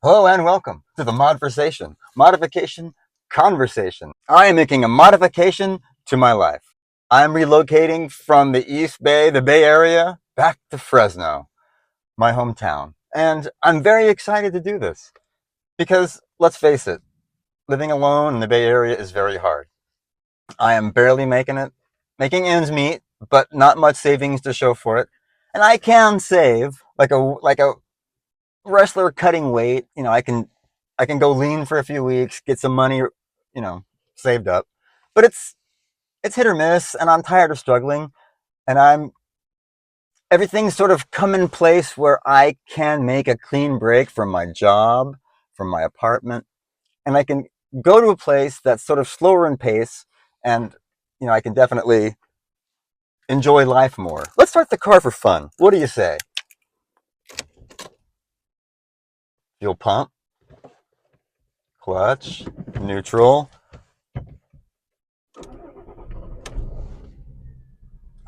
Hello and welcome to the MODversation, modification conversation. I am making a modification to my life. I'm relocating from the East Bay, the Bay Area, back to Fresno, my hometown. And I'm very excited to do this because let's face it, living alone in the Bay Area is very hard. I am barely making ends meet, but not much savings to show for it. And I can save like a wrestler cutting weight. I can go lean for a few weeks, get some money, saved up. But it's hit or miss, and I'm tired of struggling. And everything's sort of come in place where I can make a clean break from my job, from my apartment, and I can go to a place that's sort of slower in pace, and I can definitely enjoy life more. Let's start the car for fun. What do you say? Fuel pump, clutch, neutral. Oh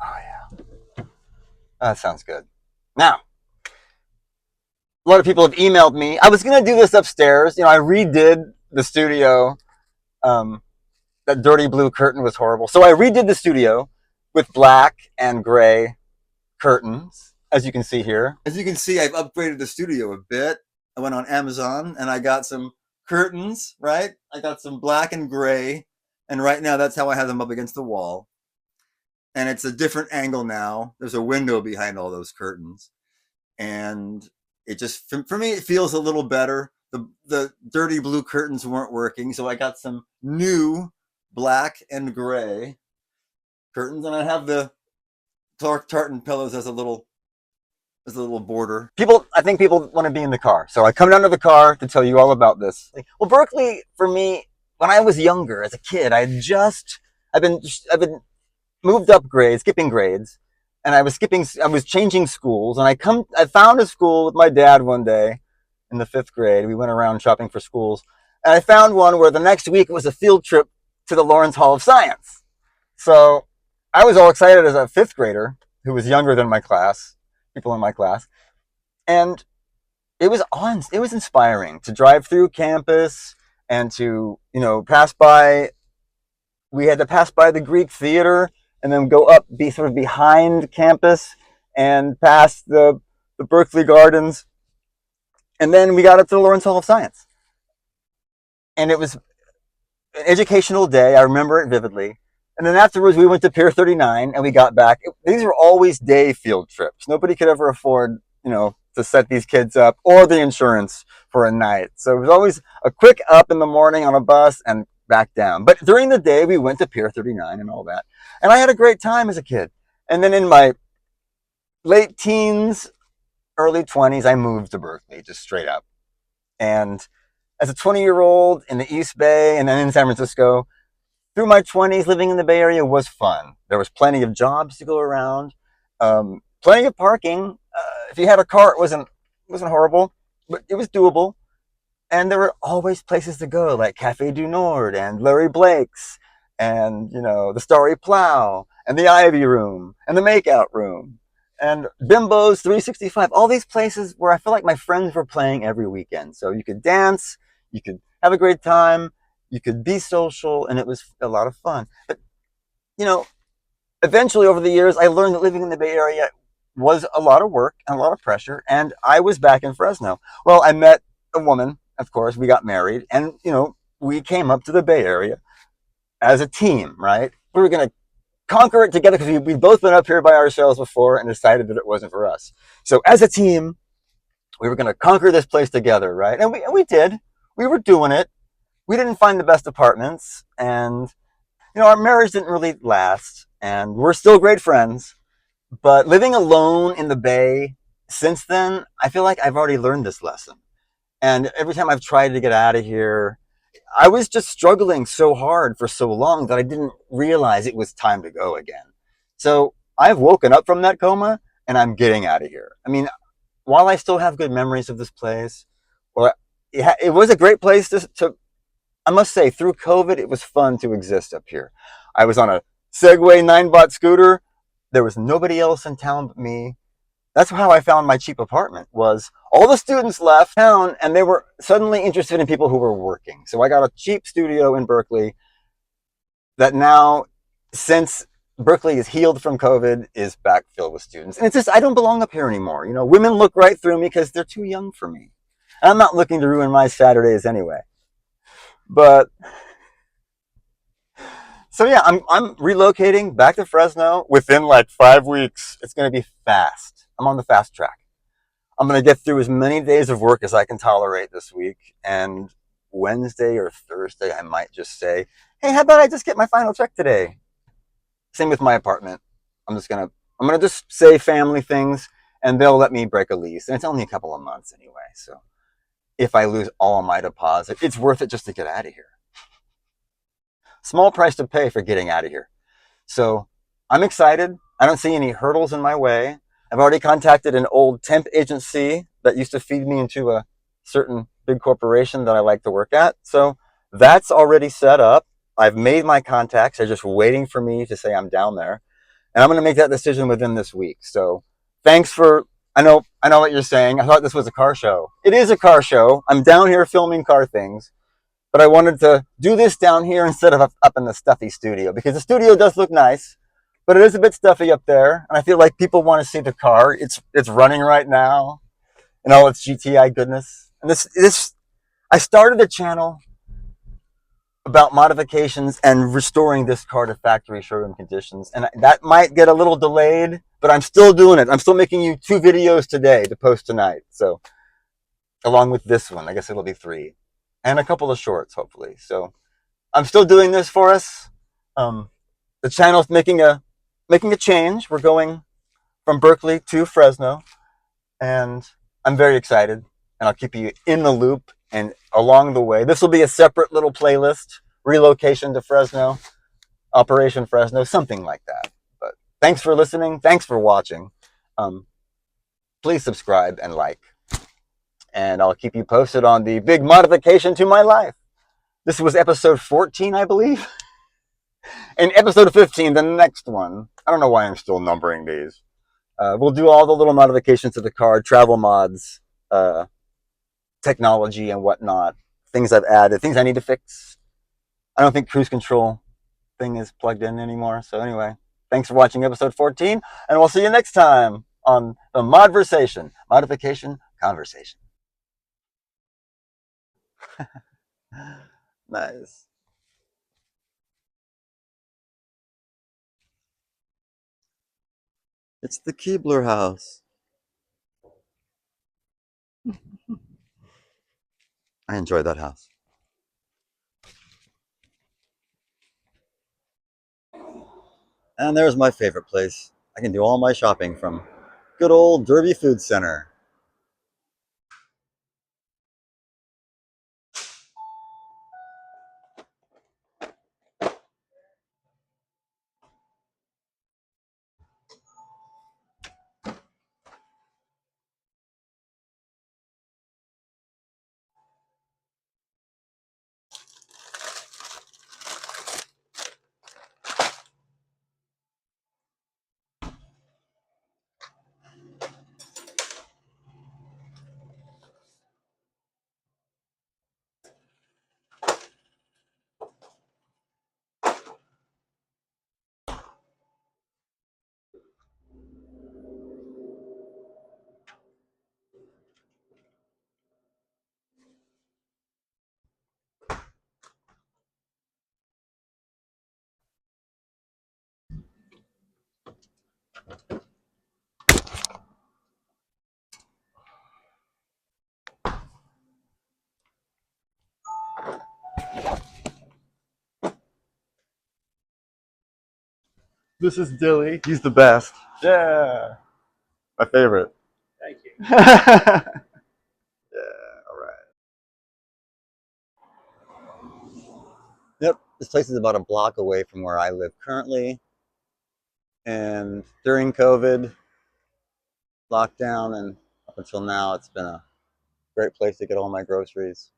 yeah, that sounds good. Now, a lot of people have emailed me. I was gonna do this upstairs. I redid the studio. That dirty blue curtain was horrible, so I redid the studio with black and gray curtains, as you can see here. As you can see, I've upgraded the studio a bit. I went on Amazon and I got some curtains, right? I got some black and gray, and right now that's how I have them up against the wall. And it's a different angle now. There's a window behind all those curtains. And it just, for me, it feels a little better. The dirty blue curtains weren't working, so I got some new black and gray curtains, and I have the tartan pillows as a little border. I think people want to be in the car, so I come down to the car to tell you all about this. Well, Berkeley, for me, when I was younger, as a kid, I've been moved up grades, skipping grades, and I was changing schools, and I found a school with my dad one day in the 5th grade. We went around shopping for schools, and I found one where the next week was a field trip to the Lawrence Hall of Science. So I was all excited as a 5th grader who was younger than people in my class, and it was inspiring to drive through campus and to pass by. We had to pass by the Greek Theater and then go up, be sort of behind campus and past the Berkeley Gardens, and then we got up to the Lawrence Hall of Science, and it was an educational day. I remember it vividly. And then afterwards, we went to Pier 39 and we got back. These were always day field trips. Nobody could ever afford, to set these kids up or the insurance for a night. So it was always a quick up in the morning on a bus and back down. But during the day, we went to Pier 39 and all that. And I had a great time as a kid. And then in my late teens, early 20s, I moved to Berkeley, just straight up. And as a 20-year-old in the East Bay and then in San Francisco, through my 20s, living in the Bay Area was fun. There was plenty of jobs to go around, plenty of parking. If you had a car, it wasn't horrible, but it was doable. And there were always places to go, like Cafe du Nord and Larry Blake's, and the Starry Plow and the Ivy Room and the Makeout Room and Bimbo's 365. All these places where I feel like my friends were playing every weekend. So you could dance, you could have a great time, you could be social, and it was a lot of fun. But, eventually over the years, I learned that living in the Bay Area was a lot of work and a lot of pressure, and I was back in Fresno. Well, I met a woman, of course, we got married, and, we came up to the Bay Area as a team, right? We were going to conquer it together because we'd both been up here by ourselves before and decided that it wasn't for us. So as a team, we were going to conquer this place together, right? And we did. We were doing it. We didn't find the best apartments, and our marriage didn't really last, and we're still great friends. But living alone in the Bay since then, I feel like I've already learned this lesson. And every time I've tried to get out of here, I was just struggling so hard for so long that I didn't realize it was time to go again. So I've woken up from that coma, and I'm getting out of here. I mean, while I still have good memories of this place, well, it was a great place to I must say, through COVID, it was fun to exist up here. I was on a Segway 9-bot scooter. There was nobody else in town but me. That's how I found my cheap apartment. Was all the students left town and they were suddenly interested in people who were working. So I got a cheap studio in Berkeley that now, since Berkeley is healed from COVID, is back filled with students. And it's just, I don't belong up here anymore. You know, women look right through me because they're too young for me. And I'm not looking to ruin my Saturdays anyway. But so yeah, I'm relocating back to Fresno within like 5 weeks. It's going to be fast. I'm on the fast track. I'm going to get through as many days of work as I can tolerate this week. And Wednesday or Thursday, I might just say, hey, how about I just get my final check today? Same with my apartment. I'm gonna just say family things, and they'll let me break a lease. And it's only a couple of months anyway. So if I lose all my deposit, it's worth it just to get out of here. Small price to pay for getting out of here. So I'm excited. I don't see any hurdles in my way. I've already contacted an old temp agency that used to feed me into a certain big corporation that I like to work at. So that's already set up. I've made my contacts. They're just waiting for me to say I'm down there. And I'm going to make that decision within this week. So thanks for, I know what you're saying. I thought this was a car show. It is a car show. I'm down here filming car things. But I wanted to do this down here instead of up in the stuffy studio, because the studio does look nice, but it is a bit stuffy up there. And I feel like people want to see the car. It's running right now and all its GTI goodness. And I started a channel about modifications and restoring this car to factory showroom conditions. And that might get a little delayed, but I'm still doing it. I'm still making you 2 videos today to post tonight. So along with this one, I guess it'll be 3. And a couple of shorts, hopefully. So I'm still doing this for us. The channel's making a change. We're going from Berkeley to Fresno, and I'm very excited. And I'll keep you in the loop and along the way. This will be a separate little playlist: relocation to Fresno, Operation Fresno, something like that. But thanks for listening. Thanks for watching. Please subscribe and like. And I'll keep you posted on the big modification to my life. This was episode 14, I believe. And episode 15, the next one. I don't know why I'm still numbering these. We'll do all the little modifications to the car, travel mods, technology and whatnot. Things I've added, things I need to fix. I don't think cruise control thing is plugged in anymore. So anyway, thanks for watching episode 14. And we'll see you next time on the MODversation. Modification Conversation. Nice. It's the Keebler house. I enjoy that house. And there's my favorite place. I can do all my shopping from good old Derby Food Center. This is Dilly. He's the best. Yeah. My favorite. Thank you. Yeah, all right. Yep, this place is about a block away from where I live currently. And during COVID, lockdown, and up until now, it's been a great place to get all my groceries.